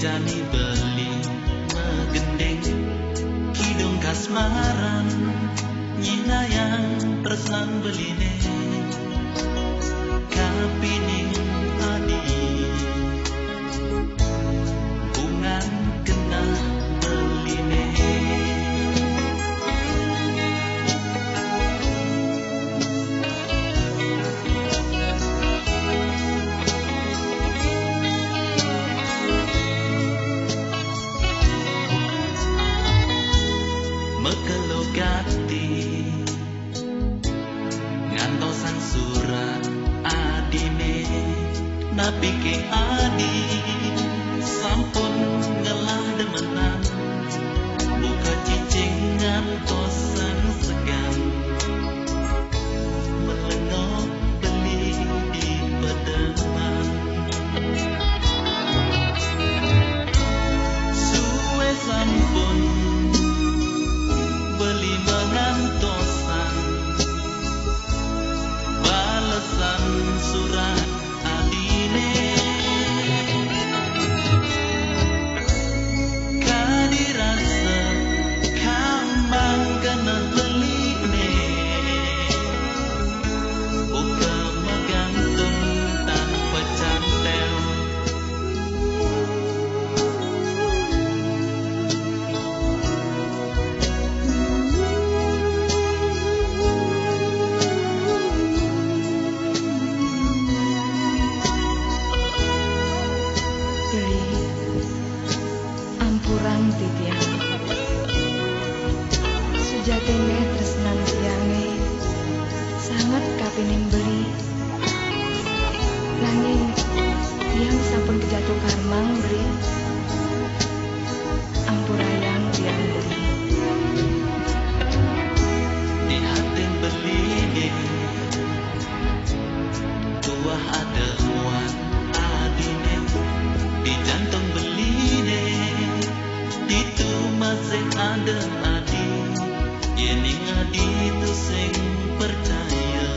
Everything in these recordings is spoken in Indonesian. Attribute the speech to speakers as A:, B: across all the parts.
A: jani beli megendeng kidung kasmaran nyinayang persan beline kapining adi bungan kena beline mekelogati ngantosan surat adine napike adi sampun ngelah demenan buka cicing ngantosan segan melengok beli di pedeman suwe sampun beli mengantosan balesan surat adine kadirasa kambang kena beline buka megantung tanpa cantel
B: ampurang titiang sujatene tresnan tiange sangat kapining beli nanging tiang sampun kejatuh karmang beli ampurayang tiang beli
A: di hati beline tuah ada muat adine di jantung beline itu masih ada adi yening adi itu sing percaya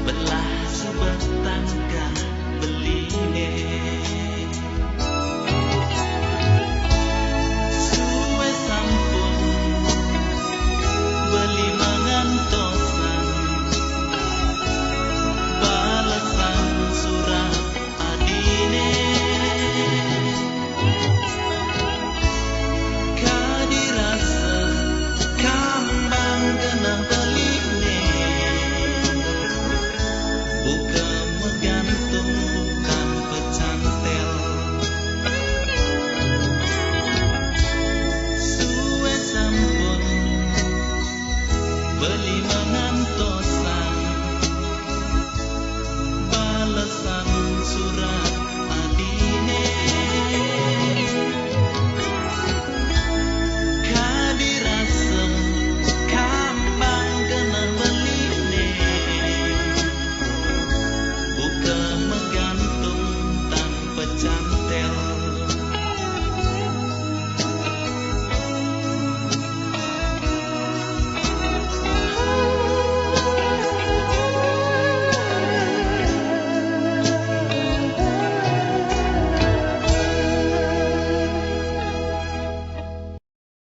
A: belah subah tangga beline suwe sampun beli mengantosan balasan surat adine kadirasa kambang kena beline buka megantung tanpa cantel suwe sampun beli mengantosan balasan surat adine kadirasa kambang kena beline buka megantung tanpa cantel